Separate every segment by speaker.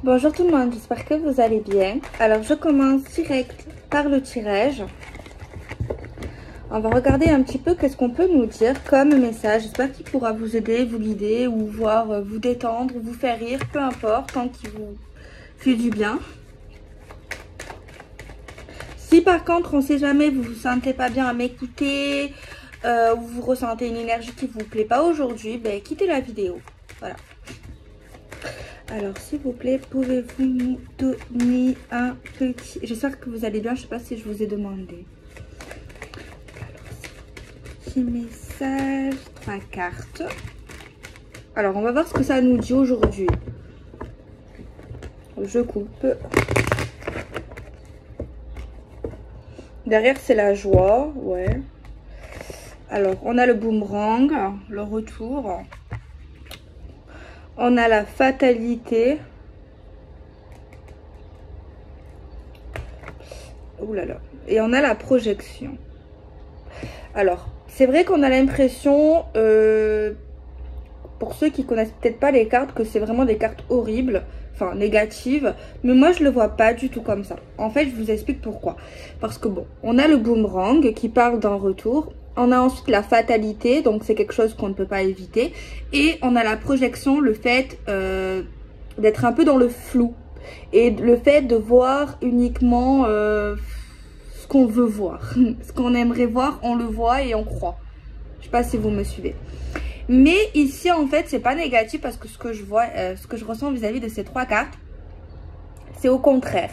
Speaker 1: Bonjour tout le monde, j'espère que vous allez bien. Alors je commence direct par le tirage. On va regarder un petit peu qu'est-ce qu'on peut nous dire comme message. J'espère qu'il pourra vous aider, vous guider ou voir vous détendre, vous faire rire, peu importe, tant qu'il vous fait du bien. Si par contre, on ne sait jamais, vous vous sentez pas bien à m'écouter, ou vous ressentez une énergie qui vous plaît pas aujourd'hui, ben quittez la vidéo. Voilà. Alors, s'il vous plaît, pouvez-vous nous donner un petit... J'espère que vous allez bien, je ne sais pas si je vous ai demandé. Alors, petit message, 3 cartes. Alors, on va voir ce que ça nous dit aujourd'hui. Je coupe. Derrière, c'est la joie, ouais. Alors, on a le boomerang, le retour. On a la fatalité. Ouh là là. Et on a la projection. Alors, c'est vrai qu'on a l'impression, pour ceux qui connaissent peut-être pas les cartes, que c'est vraiment des cartes horribles, enfin négatives. Mais moi, je le vois pas du tout comme ça. En fait, je vous explique pourquoi. Parce que bon, on a le boomerang qui parle d'un retour. On a ensuite la fatalité, donc c'est quelque chose qu'on ne peut pas éviter. Et on a la projection, le fait d'être un peu dans le flou. Et le fait de voir uniquement ce qu'on veut voir. Ce qu'on aimerait voir, on le voit et on croit. Je sais pas si vous me suivez. Mais ici, en fait, c'est pas négatif parce que ce que je vois, ce que je ressens vis-à-vis de ces 3 cartes, c'est au contraire.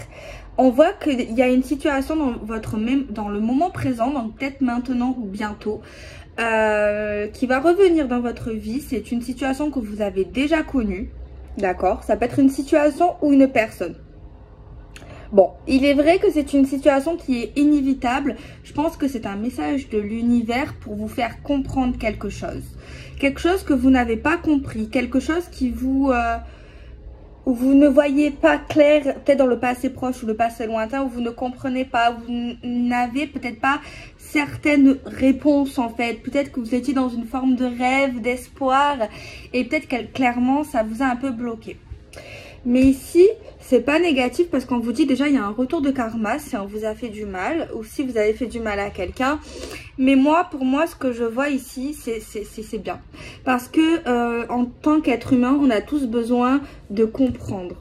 Speaker 1: On voit qu'il y a une situation dans le moment présent, donc peut-être maintenant ou bientôt, qui va revenir dans votre vie. C'est une situation que vous avez déjà connue, d'accord? Ça peut être une situation ou une personne. Bon, il est vrai que c'est une situation qui est inévitable. Je pense que c'est un message de l'univers pour vous faire comprendre quelque chose. Quelque chose que vous n'avez pas compris, quelque chose qui vous... où vous ne voyez pas clair, peut-être dans le passé proche ou le passé lointain, où vous ne comprenez pas, vous n'avez peut-être pas certaines réponses en fait. Peut-être que vous étiez dans une forme de rêve, d'espoir, et peut-être que clairement ça vous a un peu bloqué. Mais ici, c'est pas négatif parce qu'on vous dit déjà il y a un retour de karma si on vous a fait du mal ou si vous avez fait du mal à quelqu'un. Mais moi, pour moi, ce que je vois ici, c'est bien. Parce que en tant qu'être humain, on a tous besoin de comprendre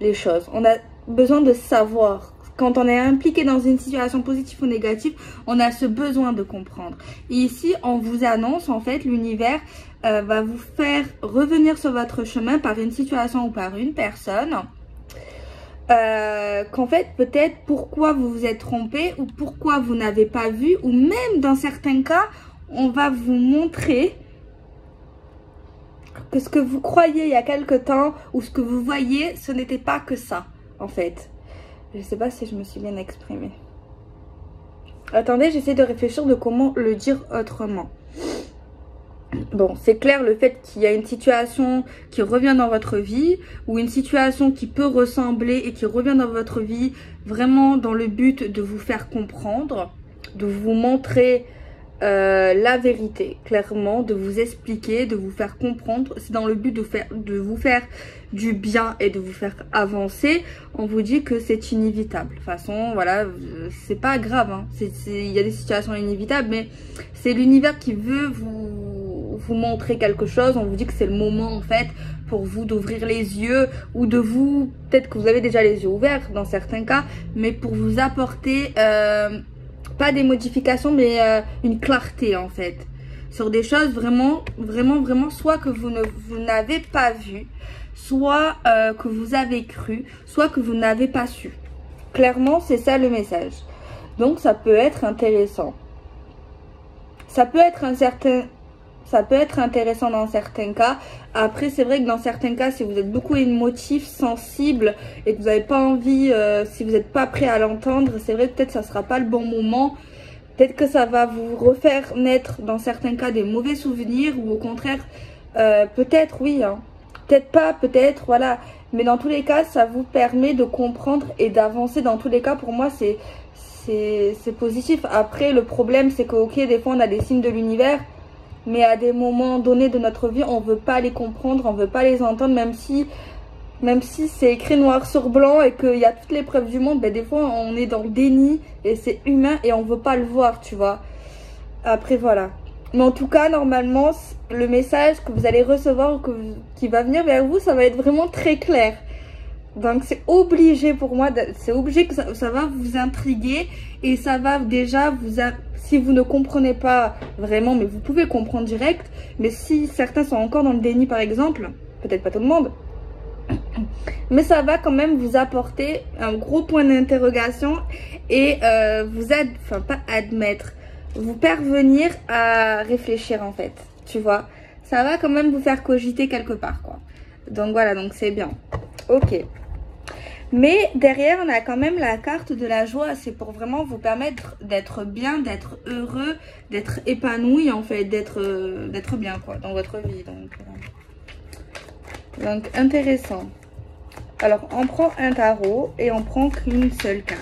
Speaker 1: les choses. On a besoin de savoir. Quand on est impliqué dans une situation positive ou négative, on a ce besoin de comprendre. Et ici, on vous annonce, en fait, l'univers va vous faire revenir sur votre chemin par une situation ou par une personne. Qu'en fait, peut-être pourquoi vous vous êtes trompé ou pourquoi vous n'avez pas vu. Ou même dans certains cas, on va vous montrer que ce que vous croyiez il y a quelque temps ou ce que vous voyez, ce n'était pas que ça, en fait. Je ne sais pas si je me suis bien exprimée. Attendez, j'essaie de réfléchir de comment le dire autrement. Bon, c'est clair le fait qu'il y a une situation qui revient dans votre vie ou une situation qui peut ressembler et qui revient dans votre vie vraiment dans le but de vous faire comprendre, de vous montrer la vérité, clairement, de vous expliquer, de vous faire comprendre. C'est dans le but de vous faire du bien et de vous faire avancer. On vous dit que c'est inévitable. De toute façon, voilà, c'est pas grave, hein. Il y a des situations inévitables, mais c'est l'univers qui veut vous montrer quelque chose. On vous dit que c'est le moment, en fait, pour vous d'ouvrir les yeux ou de vous... Peut-être que vous avez déjà les yeux ouverts dans certains cas, mais pour vous apporter... pas des modifications, mais une clarté en fait. Sur des choses vraiment, soit que vous n'avez pas vu, soit que vous avez cru, soit que vous n'avez pas su. Clairement, c'est ça le message. Donc, ça peut être intéressant. Ça peut être intéressant dans certains cas. Après, c'est vrai que dans certains cas, si vous êtes beaucoup émotif, sensible et que vous n'avez pas envie, si vous n'êtes pas prêt à l'entendre, c'est vrai que peut-être ça ne sera pas le bon moment. Peut-être que ça va vous refaire naître dans certains cas des mauvais souvenirs ou au contraire, peut-être oui, hein. Peut-être pas, peut-être, voilà. Mais dans tous les cas, ça vous permet de comprendre et d'avancer. Dans tous les cas, pour moi, c'est positif. Après, le problème, c'est que, ok, des fois, on a des signes de l'univers. Mais à des moments donnés de notre vie, on ne veut pas les comprendre, on ne veut pas les entendre, même Même si c'est écrit noir sur blanc et qu'il y a toutes les preuves du monde, ben des fois on est dans le déni et c'est humain et on veut pas le voir, tu vois. Après voilà. Mais en tout cas, normalement, le message que vous allez recevoir ou qui va venir vers vous, ça va être vraiment très clair. Donc c'est obligé pour moi, c'est obligé que ça va vous intriguer et ça va déjà si vous ne comprenez pas vraiment, mais vous pouvez comprendre direct. Mais si certains sont encore dans le déni par exemple, peut-être pas tout le monde, mais ça va quand même vous apporter un gros point d'interrogation et enfin pas admettre, vous parvenir à réfléchir en fait, tu vois. Ça va quand même vous faire cogiter quelque part quoi. Donc voilà, donc c'est bien. Ok. Mais derrière, on a quand même la carte de la joie. C'est pour vraiment vous permettre d'être bien, d'être heureux, d'être épanoui en fait, d'être bien quoi dans votre vie. Donc intéressant. Alors on prend un tarot et on prend qu'une seule carte.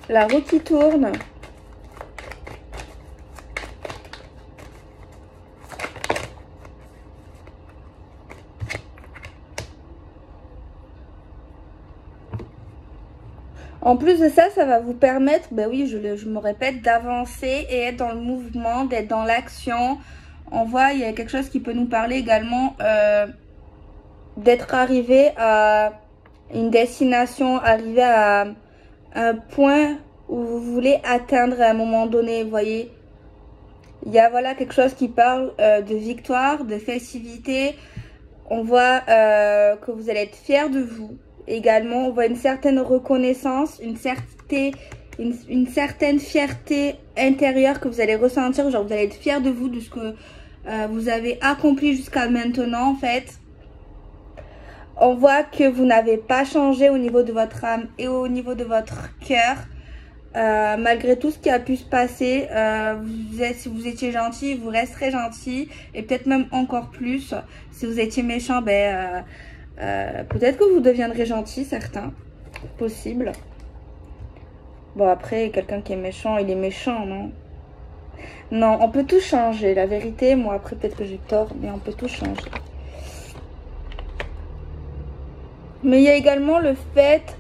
Speaker 1: La roue qui tourne. En plus de ça, ça va vous permettre, ben oui, je me répète, d'avancer et être dans le mouvement, d'être dans l'action. On voit, il y a quelque chose qui peut nous parler également d'être arrivé à une destination, arrivé à un point où vous voulez atteindre à un moment donné, vous voyez. Il y a voilà quelque chose qui parle de victoire, de festivité. On voit que vous allez être fiers de vous. Également, on voit une certaine reconnaissance, une certaine fierté intérieure que vous allez ressentir. Genre, vous allez être fiers de vous, de ce que vous avez accompli jusqu'à maintenant, en fait. On voit que vous n'avez pas changé au niveau de votre âme et au niveau de votre cœur. Malgré tout ce qui a pu se passer, si vous étiez gentil, vous resterez gentil. Et peut-être même encore plus. Si vous étiez méchant, peut-être que vous deviendrez gentil, certains. Possible. Bon, après, quelqu'un qui est méchant, il est méchant, non? Non, on peut tout changer. La vérité, moi, après, peut-être que j'ai tort, mais on peut tout changer. Mais il y a également le fait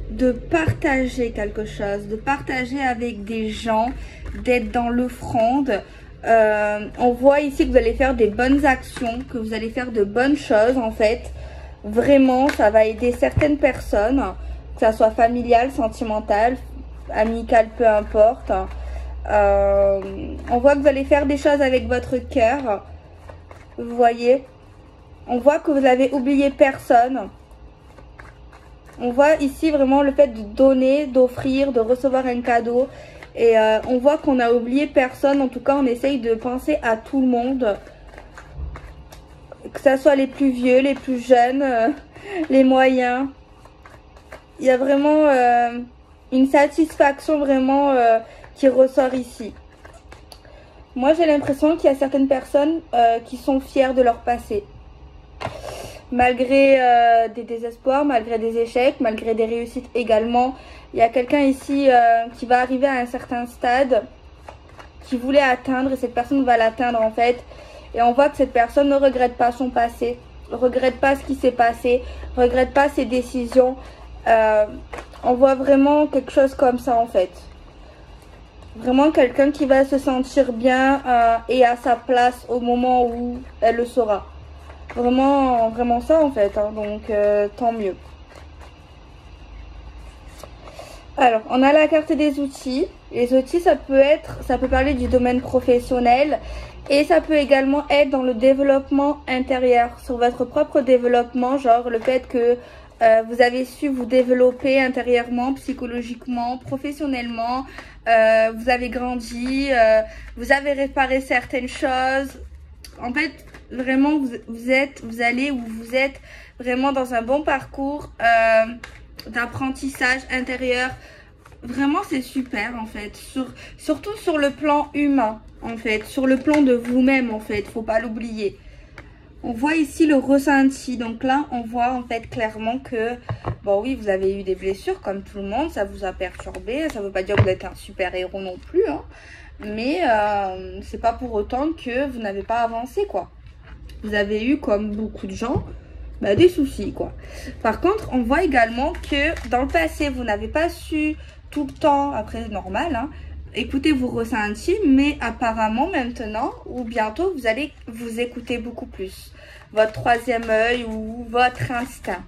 Speaker 1: de partager quelque chose, de partager avec des gens, d'être dans l'offrande. On voit ici que vous allez faire des bonnes actions, que vous allez faire de bonnes choses en fait. Vraiment, ça va aider certaines personnes, que ça soit familial, sentimental, amical, peu importe. On voit que vous allez faire des choses avec votre cœur. Vous voyez, on voit que vous avez oublié personne. On voit ici vraiment le fait de donner, d'offrir, de recevoir un cadeau. Et on voit qu'on a oublié personne. En tout cas, on essaye de penser à tout le monde. Que ce soit les plus vieux, les plus jeunes, les moyens. Il y a vraiment une satisfaction vraiment qui ressort ici. Moi, j'ai l'impression qu'il y a certaines personnes qui sont fières de leur passé. Malgré des désespoirs, malgré des échecs, malgré des réussites également. Il y a quelqu'un ici qui va arriver à un certain stade, qui voulait atteindre, et cette personne va l'atteindre en fait. Et on voit que cette personne ne regrette pas son passé, ne regrette pas ce qui s'est passé, ne regrette pas ses décisions. On voit vraiment quelque chose comme ça en fait. Vraiment quelqu'un qui va se sentir bien et à sa place au moment où elle le saura. Vraiment, vraiment ça en fait, hein. Donc tant mieux. Alors, on a la carte des outils. Les outils, ça peut parler du domaine professionnel et ça peut également être dans le développement intérieur, sur votre propre développement, genre le fait que vous avez su vous développer intérieurement, psychologiquement, professionnellement, vous avez grandi, vous avez réparé certaines choses. En fait, vraiment, vous êtes vraiment dans un bon parcours d'apprentissage intérieur. Vraiment, c'est super en fait. Surtout sur le plan humain, en fait. Sur le plan de vous-même, en fait. Faut pas l'oublier. On voit ici le ressenti. Donc là, on voit en fait clairement que, bon oui, vous avez eu des blessures comme tout le monde. Ça vous a perturbé. Ça veut pas dire que vous êtes un super héros non plus. Hein. Mais c'est pas pour autant que vous n'avez pas avancé, quoi. Vous avez eu, comme beaucoup de gens, bah, des soucis, quoi. Par contre, on voit également que dans le passé, vous n'avez pas su tout le temps, après normal, hein, écouter vos ressentis, mais apparemment maintenant ou bientôt, vous allez vous écouter beaucoup plus. Votre troisième œil ou votre instinct.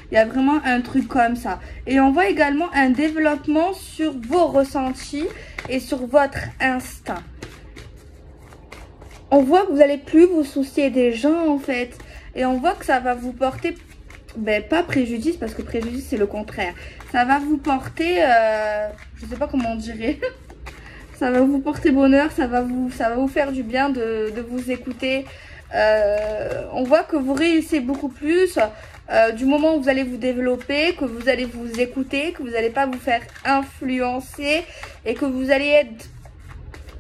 Speaker 1: Il y a vraiment un truc comme ça. Et on voit également un développement sur vos ressentis et sur votre instinct. On voit que vous n'allez plus vous soucier des gens en fait. Et on voit que ça va vous porter, ben, pas préjudice, parce que préjudice c'est le contraire. Ça va vous porter, je sais pas comment on dirait. Ça va vous porter bonheur, ça va vous faire du bien de vous écouter. On voit que vous réussissez beaucoup plus du moment où vous allez vous développer, que vous allez vous écouter, que vous n'allez pas vous faire influencer et que vous allez être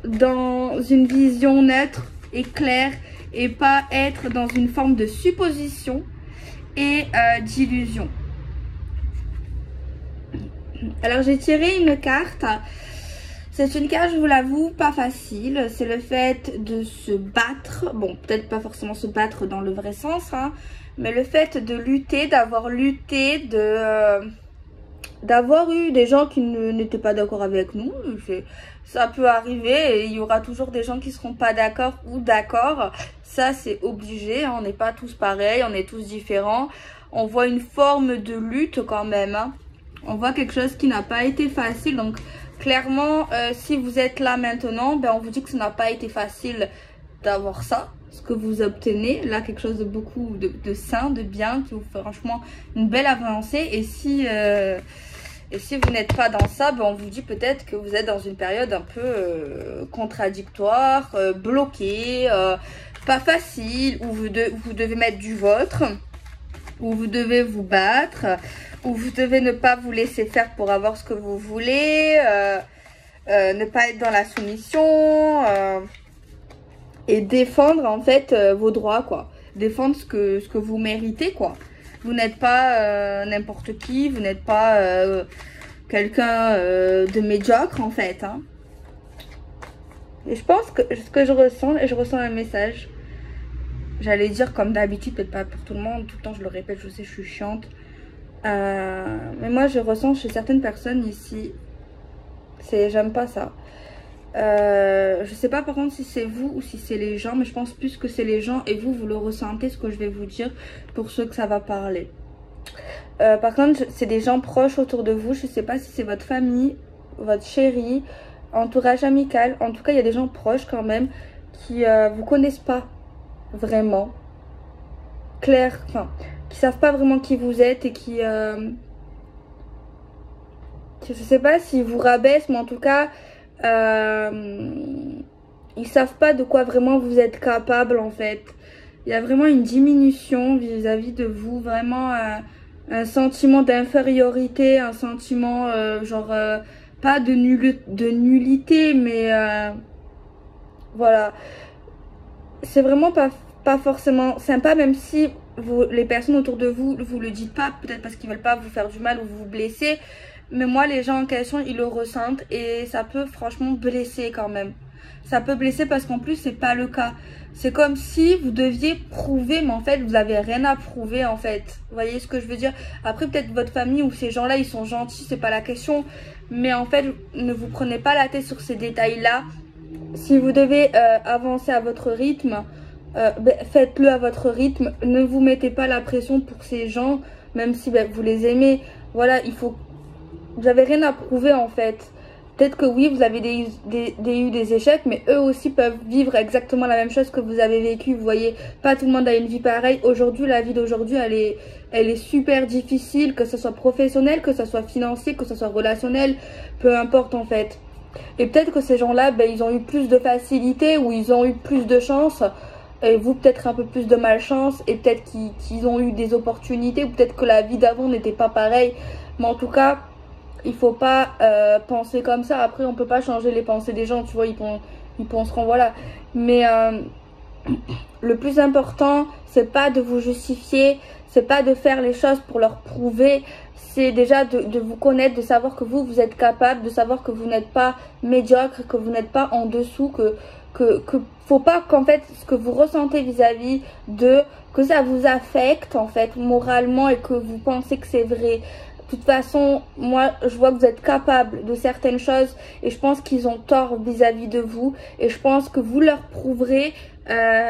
Speaker 1: dans une vision neutre et claire et pas être dans une forme de supposition et d'illusion. Alors j'ai tiré une carte. C'est une carte, je vous l'avoue, pas facile. C'est le fait de se battre. Bon, peut-être pas forcément se battre dans le vrai sens, hein, mais le fait de lutter, d'avoir lutté, d'avoir eu des gens qui n'étaient pas d'accord avec nous. Ça peut arriver et il y aura toujours des gens qui seront pas d'accord ou d'accord. Ça, c'est obligé. Hein, on n'est pas tous pareils, on est tous différents. On voit une forme de lutte quand même. Hein. On voit quelque chose qui n'a pas été facile. Donc, clairement, si vous êtes là maintenant, ben, on vous dit que ça n'a pas été facile d'avoir ça. Ce que vous obtenez, là, quelque chose de beaucoup de sain, de bien, qui vous fait franchement une belle avancée. Et si vous n'êtes pas dans ça, ben, on vous dit peut-être que vous êtes dans une période un peu contradictoire, bloquée, pas facile, où vous devez mettre du vôtre, où vous devez vous battre, où vous devez ne pas vous laisser faire pour avoir ce que vous voulez, ne pas être dans la soumission, et défendre en fait vos droits, quoi. Défendre ce que vous méritez, quoi. Vous n'êtes pas n'importe qui, vous n'êtes pas quelqu'un de médiocre en fait. Hein. Et je pense que ce que je ressens un message. J'allais dire comme d'habitude, peut-être pas pour tout le monde, tout le temps je le répète, je sais je suis chiante. Mais moi je ressens chez certaines personnes ici, j'aime pas ça. Je sais pas par contre si c'est vous ou si c'est les gens, mais je pense plus que c'est les gens et vous le ressentez ce que je vais vous dire pour ceux que ça va parler. Par contre c'est des gens proches autour de vous, je sais pas si c'est votre famille, votre chéri, entourage amical, en tout cas il y a des gens proches quand même qui vous connaissent pas vraiment clair, enfin qui savent pas vraiment qui vous êtes et qui je sais pas s'ils vous rabaissent, mais en tout cas ils savent pas de quoi vraiment vous êtes capable en fait. Il y a vraiment une diminution vis-à-vis de vous, vraiment un sentiment d'infériorité, un sentiment genre pas de nullité, mais voilà, c'est vraiment pas forcément sympa, même si les personnes autour de vous le dites pas, peut-être parce qu'ils veulent pas vous faire du mal ou vous blesser. Mais moi, les gens en question, ils le ressentent et ça peut franchement blesser quand même. Ça peut blesser parce qu'en plus, c'est pas le cas. C'est comme si vous deviez prouver, mais en fait, vous avez rien à prouver en fait. Vous voyez ce que je veux dire? Après, peut-être votre famille ou ces gens-là, ils sont gentils, c'est pas la question. Mais en fait, ne vous prenez pas la tête sur ces détails-là. Si vous devez avancer à votre rythme, faites-le à votre rythme. Ne vous mettez pas la pression pour ces gens, même si vous les aimez. Voilà, vous n'avez rien à prouver en fait. Peut-être que oui, vous avez eu des échecs, mais eux aussi peuvent vivre exactement la même chose que vous avez vécu. Vous voyez, pas tout le monde a une vie pareille. Aujourd'hui, la vie d'aujourd'hui, elle est super difficile, que ce soit professionnel, que ce soit financier, que ce soit relationnel, peu importe en fait. Et peut-être que ces gens-là, ils ont eu plus de facilité ou ils ont eu plus de chance. Et vous, peut-être un peu plus de malchance. Et peut-être qu'ils ont eu des opportunités. Ou peut-être que la vie d'avant n'était pas pareille. Mais en tout cas, il faut pas penser comme ça. Après, on peut pas changer les pensées des gens, tu vois, ils penseront, voilà. Mais le plus important, c'est pas de vous justifier, c'est pas de faire les choses pour leur prouver, c'est déjà de vous connaître, de savoir que vous êtes capable, de savoir que vous n'êtes pas médiocre, que vous n'êtes pas en dessous, que faut pas qu'en fait ce que vous ressentez vis-à-vis de, que ça vous affecte en fait moralement et que vous pensez que c'est vrai. De toute façon, moi je vois que vous êtes capable de certaines choses et je pense qu'ils ont tort vis-à-vis de vous et je pense que vous leur prouverez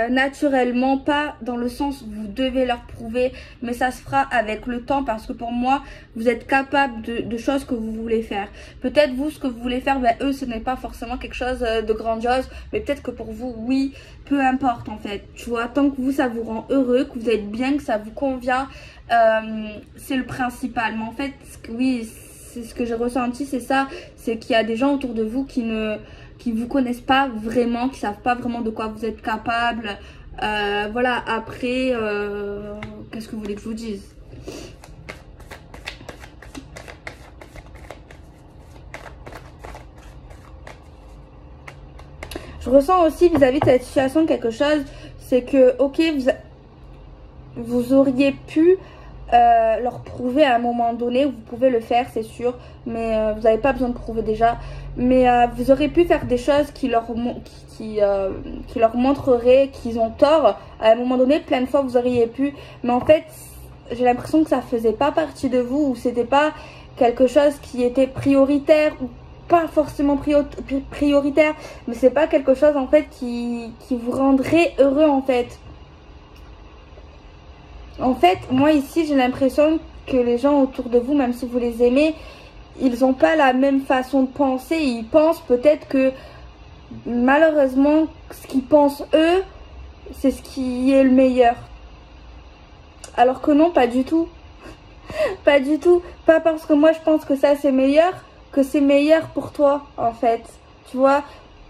Speaker 1: naturellement, pas dans le sens où vous devez leur prouver, mais ça se fera avec le temps parce que pour moi vous êtes capable de choses que vous voulez faire. Peut-être vous, ce que vous voulez faire, ben, eux ce n'est pas forcément quelque chose de grandiose, mais peut-être que pour vous, oui, peu importe en fait, tu vois, tant que vous ça vous rend heureux, que vous êtes bien, que ça vous convient, c'est le principal. Mais en fait, oui, c'est ce que j'ai ressenti, c'est ça, c'est qu'il y a des gens autour de vous qui vous connaissent pas vraiment, qui savent pas vraiment de quoi vous êtes capable. Voilà, après, qu'est-ce que vous voulez que je vous dise? Je ressens aussi vis-à-vis de cette situation quelque chose, c'est que, ok, vous auriez pu leur prouver à un moment donné, vous pouvez le faire c'est sûr, mais vous n'avez pas besoin de prouver déjà, mais vous auriez pu faire des choses qui leur montreraient qu'ils ont tort à un moment donné. Plein de fois vous auriez pu, mais en fait j'ai l'impression que ça faisait pas partie de vous, ou c'était pas quelque chose qui était prioritaire, ou pas forcément prioritaire, mais c'est pas quelque chose en fait qui vous rendrait heureux en fait. En fait, moi ici, j'ai l'impression que les gens autour de vous, même si vous les aimez, ils n'ont pas la même façon de penser. Ils pensent peut-être que, malheureusement, ce qu'ils pensent eux, c'est ce qui est le meilleur. Alors que non, pas du tout. Pas du tout. Pas parce que moi, je pense que ça, c'est meilleur, que c'est meilleur pour toi, en fait. Tu vois,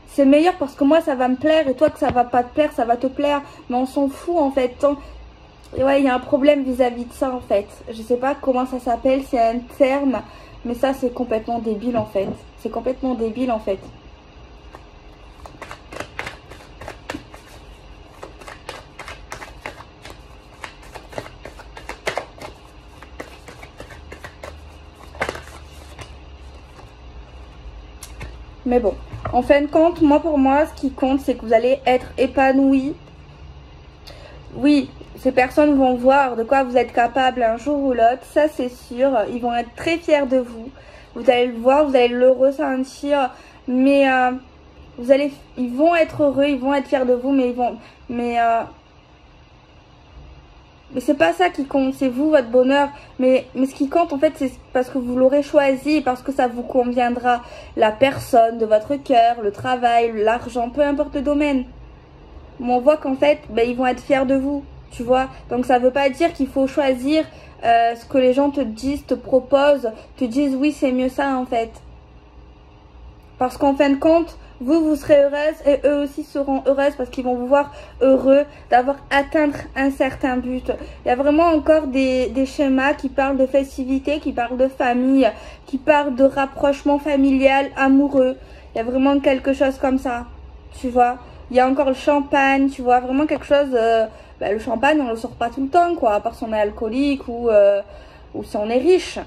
Speaker 1: c'est meilleur parce que moi, ça va me plaire, et toi, que ça va pas te plaire, ça va te plaire. Mais on s'en fout, en fait. Et ouais, il y a un problème vis-à-vis de ça en fait. Je sais pas comment ça s'appelle, c'est un terme, mais ça c'est complètement débile en fait. C'est complètement débile en fait. Mais bon, en fin de compte, moi pour moi, ce qui compte, c'est que vous allez être épanoui. Oui, ces personnes vont voir de quoi vous êtes capable un jour ou l'autre, ça c'est sûr. Ils vont être très fiers de vous. Vous allez le voir, vous allez le ressentir, mais ils vont être heureux, ils vont être fiers de vous, mais c'est pas ça qui compte, c'est vous, votre bonheur. Mais ce qui compte en fait, c'est parce que vous l'aurez choisi, parce que ça vous conviendra. La personne de votre cœur, le travail, l'argent, peu importe le domaine. Mais on voit qu'en fait, ben, ils vont être fiers de vous, tu vois. Donc ça veut pas dire qu'il faut choisir ce que les gens te disent, te proposent, te disent oui c'est mieux ça en fait. Parce qu'en fin de compte, vous serez heureuse et eux aussi seront heureuses parce qu'ils vont vous voir heureux d'avoir atteint un certain but. Il y a vraiment encore des schémas qui parlent de festivité, qui parlent de famille, qui parlent de rapprochement familial, amoureux. Il y a vraiment quelque chose comme ça, tu vois. Il y a encore le champagne, tu vois, vraiment quelque chose... le champagne, on le sort pas tout le temps, quoi, à part si on est alcoolique ou si on est riche.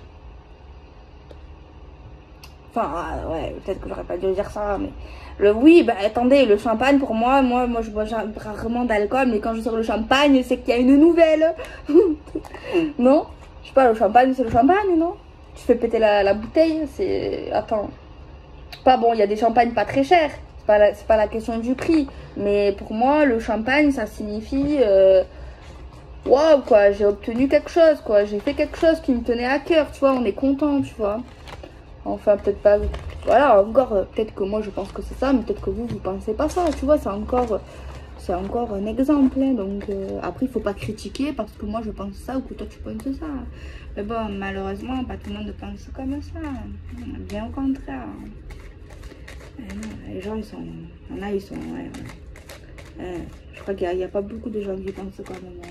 Speaker 1: Enfin, ouais, peut-être que j'aurais pas dû dire ça, mais... Oui, bah attendez, le champagne, pour moi je bois rarement d'alcool, mais quand je sors le champagne, c'est qu'il y a une nouvelle. Non? Je sais pas, le champagne, c'est le champagne, non? Tu fais péter la bouteille, c'est... Attends. Pas bon, il y a des champagnes pas très chers. C'est pas la question du prix, mais pour moi le champagne ça signifie waouh quoi, j'ai obtenu quelque chose quoi, j'ai fait quelque chose qui me tenait à cœur, tu vois, on est content, tu vois. Enfin peut-être pas, voilà, encore peut-être que moi je pense que c'est ça, mais peut-être que vous pensez pas ça, tu vois, c'est encore un exemple hein, donc après il faut pas critiquer parce que moi je pense ça ou que toi tu penses ça, mais bon malheureusement pas tout le monde pense comme ça, bien au contraire. Non, les gens, ils sont... Ouais. Je crois qu'il n'y a pas beaucoup de gens qui pensent comme moi.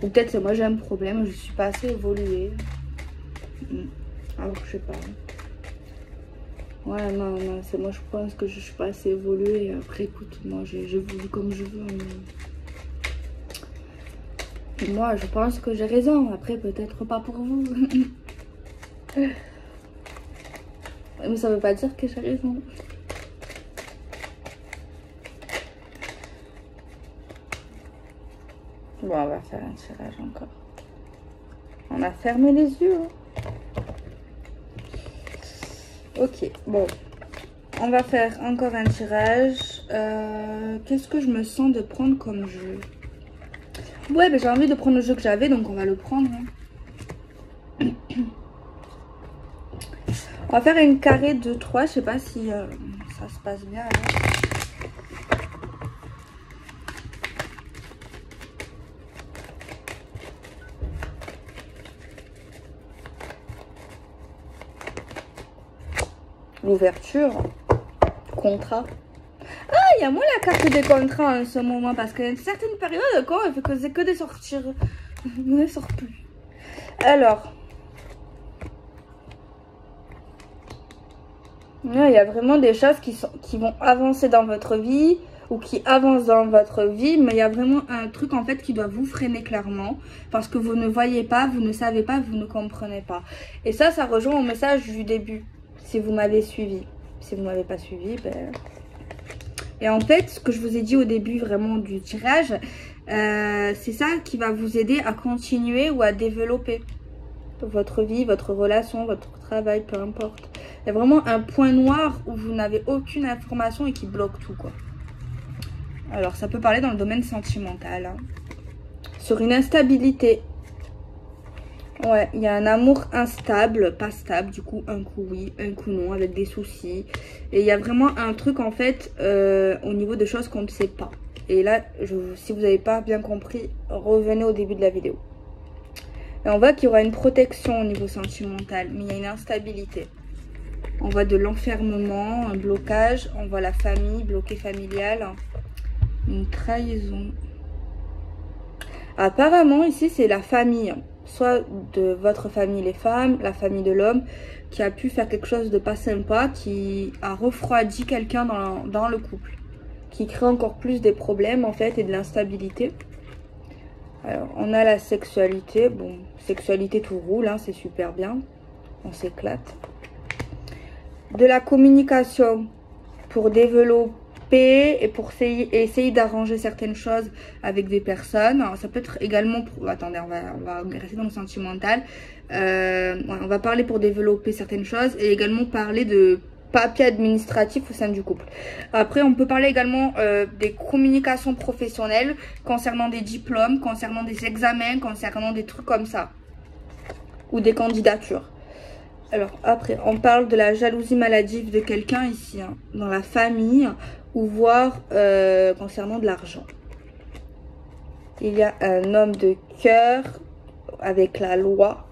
Speaker 1: Ou peut-être que moi j'ai un problème, je suis pas assez évoluée. Alors je sais pas. Ouais, non, non, c'est moi, je pense que je suis pas assez évoluée. Après, écoute, moi, j'ai voulu comme je veux. Mais... Moi, je pense que j'ai raison. Après, peut-être pas pour vous. Mais ça veut pas dire que j'ai raison. Bon, on va faire un tirage encore. On a fermé les yeux. Ok, bon. On va faire encore un tirage. Qu'est-ce que je me sens de prendre comme jeu? Ouais, ben j'ai envie de prendre le jeu que j'avais, donc on va le prendre. Hein. On va faire une carré de 3. Je sais pas si ça se passe bien. Alors. L'ouverture, contrat. Ah, il y a moins la carte des contrats en ce moment parce qu'à une certaine période, quand elle fait que c'est que des sortir, on ne sort plus. Alors, il y a vraiment des choses qui vont avancer dans votre vie ou qui avancent dans votre vie, mais il y a vraiment un truc en fait qui doit vous freiner clairement parce que vous ne voyez pas, vous ne savez pas, vous ne comprenez pas. Et ça rejoint au message du début. Si vous m'avez suivi, si vous ne m'avez pas suivi, ben... Et en fait, ce que je vous ai dit au début vraiment du tirage, c'est ça qui va vous aider à continuer ou à développer votre vie, votre relation, votre travail, peu importe. Il y a vraiment un point noir où vous n'avez aucune information et qui bloque tout, quoi. Alors, ça peut parler dans le domaine sentimental. Hein. Sur une instabilité. Ouais, il y a un amour instable, pas stable, du coup un coup oui, un coup non, avec des soucis. Et il y a vraiment un truc en fait au niveau de choses qu'on ne sait pas. Et là, si vous n'avez pas bien compris, revenez au début de la vidéo. Et on voit qu'il y aura une protection au niveau sentimental, mais il y a une instabilité. On voit de l'enfermement, un blocage, on voit la famille, bloqué familial, une trahison. Apparemment ici c'est la famille. Soit de votre famille les femmes, la famille de l'homme, qui a pu faire quelque chose de pas sympa, qui a refroidi quelqu'un dans le couple, qui crée encore plus des problèmes en fait et de l'instabilité. Alors on a la sexualité, bon, sexualité tout roule, hein, c'est super bien, on s'éclate. De la communication pour développer et pour essayer d'arranger certaines choses avec des personnes. Alors, ça peut être également pour... Attendez, on va rester dans le sentimental. On va parler pour développer certaines choses et également parler de papiers administratifs au sein du couple. Après, on peut parler également des communications professionnelles concernant des diplômes, concernant des examens, concernant des trucs comme ça. Ou des candidatures. Alors après, on parle de la jalousie maladive de quelqu'un ici, hein, dans la famille, ou voire concernant de l'argent. Il y a un homme de cœur avec la loi.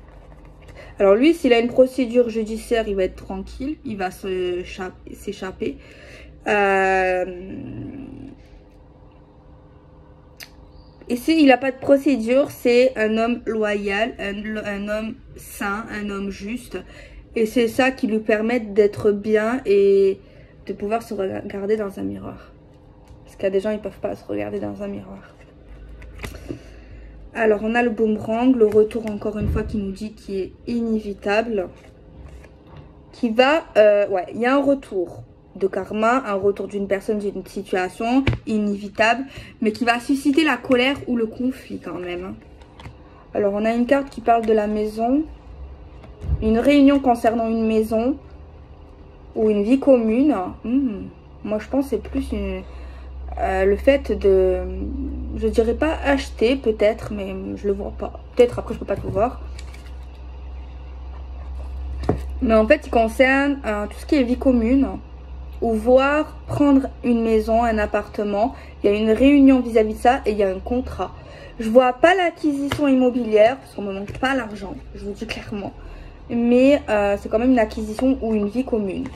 Speaker 1: Alors lui, s'il a une procédure judiciaire, il va être tranquille, il va s'échapper. Ici, il n'a pas de procédure, c'est un homme loyal, un homme sain, un homme juste. Et c'est ça qui lui permet d'être bien et de pouvoir se regarder dans un miroir. Parce qu'il y a des gens, ils ne peuvent pas se regarder dans un miroir. Alors, on a le boomerang, le retour encore une fois qui nous dit qu'il est inévitable. Qui va... ouais, il y a un retour de karma, un retour d'une personne, d'une situation inévitable, mais qui va susciter la colère ou le conflit quand même. Hein. Alors, on a une carte qui parle de la maison. Une réunion concernant une maison ou une vie commune. Moi, je pense que c'est plus le fait de... Je dirais pas acheter, peut-être, mais je le vois pas. Peut-être, après, je peux pas tout voir. Mais en fait, il concerne tout ce qui est vie commune. Ou voir prendre une maison, un appartement. Il y a une réunion vis-à-vis de ça et il y a un contrat. Je vois pas l'acquisition immobilière, parce qu'on me manque pas l'argent, je vous dis clairement. Mais c'est quand même une acquisition ou une vie commune.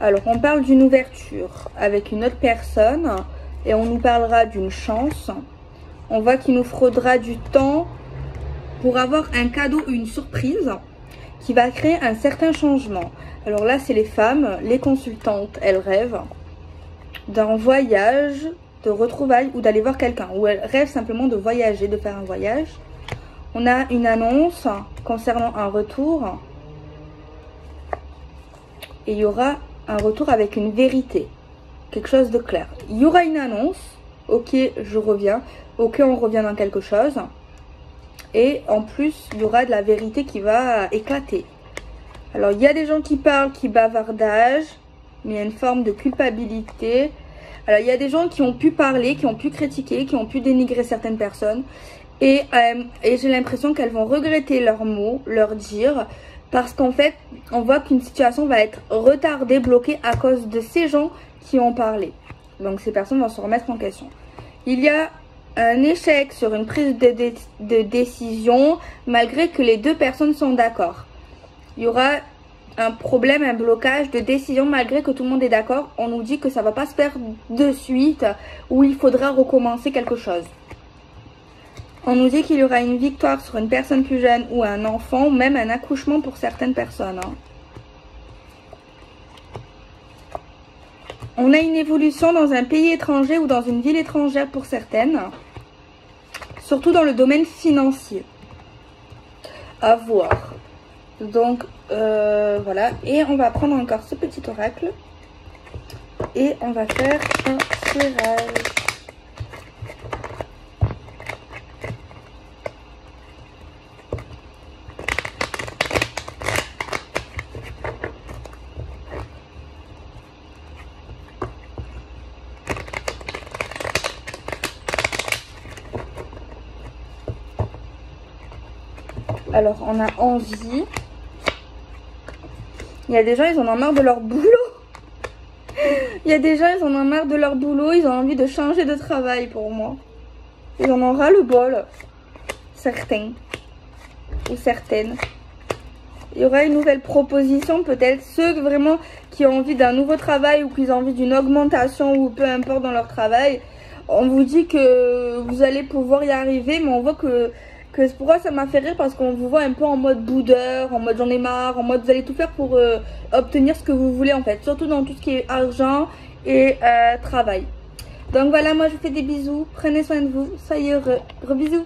Speaker 1: Alors, on parle d'une ouverture avec une autre personne et on nous parlera d'une chance. On voit qu'il nous faudra du temps pour avoir un cadeau ou une surprise qui va créer un certain changement. Alors là, c'est les femmes, les consultantes, elles rêvent d'un voyage, de retrouvailles ou d'aller voir quelqu'un. Ou elles rêvent simplement de voyager, de faire un voyage. On a une annonce concernant un retour. Et il y aura un retour avec une vérité. Quelque chose de clair. Il y aura une annonce. Ok, je reviens. Ok, on revient dans quelque chose. Et en plus, il y aura de la vérité qui va éclater. Alors, il y a des gens qui parlent, qui bavardagent, mais il y a une forme de culpabilité. Alors, il y a des gens qui ont pu parler, qui ont pu critiquer, qui ont pu dénigrer certaines personnes. Et j'ai l'impression qu'elles vont regretter leurs mots, leurs dires, parce qu'en fait, on voit qu'une situation va être retardée, bloquée à cause de ces gens qui ont parlé. Donc, ces personnes vont se remettre en question. Il y a un échec sur une prise de décision, malgré que les deux personnes sont d'accord. Il y aura un problème, un blocage de décision malgré que tout le monde est d'accord. On nous dit que ça ne va pas se faire de suite ou il faudra recommencer quelque chose. On nous dit qu'il y aura une victoire sur une personne plus jeune ou un enfant, ou même un accouchement pour certaines personnes. On a une évolution dans un pays étranger ou dans une ville étrangère pour certaines. Surtout dans le domaine financier. À voir. Donc voilà, et on va prendre encore ce petit oracle et on va faire un tirage. Alors on a envie. Il y a des gens, ils en ont marre de leur boulot. Il y a des gens, ils en ont marre de leur boulot. Ils ont envie de changer de travail pour moi. Ils en ont ras le bol. Certains. Ou certaines. Il y aura une nouvelle proposition. Peut-être ceux vraiment qui ont envie d'un nouveau travail ou qui ont envie d'une augmentation ou peu importe dans leur travail. On vous dit que vous allez pouvoir y arriver. Mais on voit que pour moi ça m'a fait rire parce qu'on vous voit un peu en mode boudeur, en mode j'en ai marre, en mode vous allez tout faire pour obtenir ce que vous voulez en fait, surtout dans tout ce qui est argent et travail. Donc voilà, moi je vous fais des bisous, prenez soin de vous, soyez heureux, gros bisous.